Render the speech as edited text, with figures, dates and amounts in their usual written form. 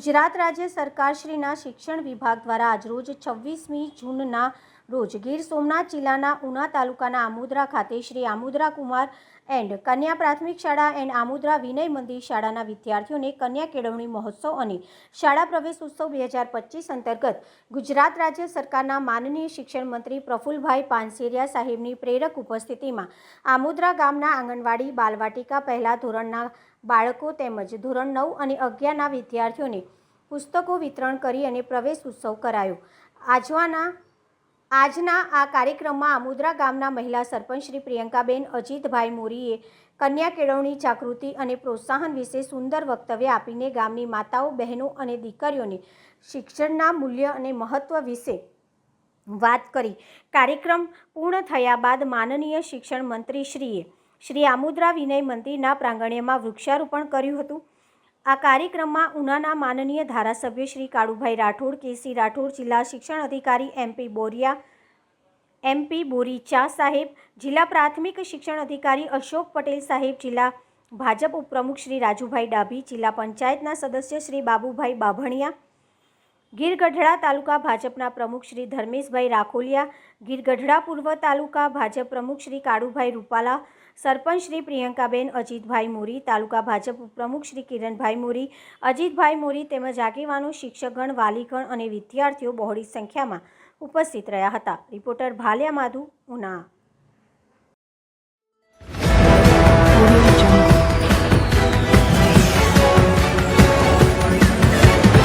ગુજરાત રાજ્ય સરકારશ્રીના શિક્ષણ વિભાગ દ્વારા આજરોજ 26મી જૂનના રોજ ગીર સોમનાથ જિલ્લાના ઉના તાલુકાના આમોદરા ખાતે શ્રી આમોદરા કુમાર એન્ડ કન્યા પ્રાથમિક શાળા એન્ડ આમોદરા વિનય મંદિર શાળાના વિદ્યાર્થીઓને કન્યા કેળવણી મહોત્સવ અને શાળા પ્રવેશ ઉત્સવ 2025 અંતર્ગત ગુજરાત રાજ્ય સરકારના માનનીય શિક્ષણ મંત્રી પ્રફુલભાઈ પાનસેરિયા સાહેબની પ્રેરક ઉપસ્થિતિમાં આમોદરા ગામના આંગણવાડી બાલવાટિકા પહેલા ધોરણના બાળકો તેમજ ધોરણ 9 અને 11ના વિદ્યાર્થીઓને પુસ્તકો વિતરણ કરી અને પ્રવેશ ઉત્સવ કરાયો। આજના આ કાર્યક્રમમાં આમોદરા ગામના મહિલા સરપંચ શ્રી પ્રિયંકાબેન અજીતભાઈ મોરીએ કન્યા કેળવણી જાગૃતિ અને પ્રોત્સાહન વિશે સુંદર વક્તવ્ય આપીને ગામની માતાઓ બહેનો અને દીકરીઓને શિક્ષણના મૂલ્ય અને મહત્વ વિશે વાત કરી। કાર્યક્રમ પૂર્ણ થયા બાદ માનનીય શિક્ષણ મંત્રીશ્રીએ શ્રી આમોદરા વિનય મંદિરના પ્રાંગણ્યમાં વૃક્ષારોપણ કર્યું હતું। આ કાર્યક્રમમાં ઉનાના માનનીય ધારાસભ્ય શ્રી કાળુભાઈ રાઠોડ, કેસી રાઠોડ, જિલ્લા શિક્ષણ અધિકારી એમપી બોરીચા સાહેબ, જિલ્લા પ્રાથમિક શિક્ષણ અધિકારી અશોક પટેલ સાહેબ, જિલ્લા ભાજપ ઉપપ્રમુખ શ્રી રાજુભાઈ ડાભી, જિલ્લા પંચાયતના સદસ્ય શ્રી બાબુભાઈ બાભણિયા, ગીરગઢડા તાલુકા ભાજપના પ્રમુખ શ્રી ધર્મેશભાઈ રાખોલિયા, ગીરગઢડા પૂર્વ તાલુકા ભાજપ પ્રમુખ શ્રી કાળુભાઈ રૂપાલા, સરપંચ શ્રી પ્રિયંકાબેન અજીતભાઈ મોરી, તાલુકા ભાજપ ઉપપ્રમુખ શ્રી કિરણભાઈ મોરી, અજીતભાઈ મોરી તેમજ આગેવાનો, શિક્ષકગણ, વાલીગણ અને વિદ્યાર્થીઓ બહોળી સંખ્યામાં ઉપસ્થિત રહ્યા હતા। રિપોર્ટર ભાલિયા માધુ, ઉના।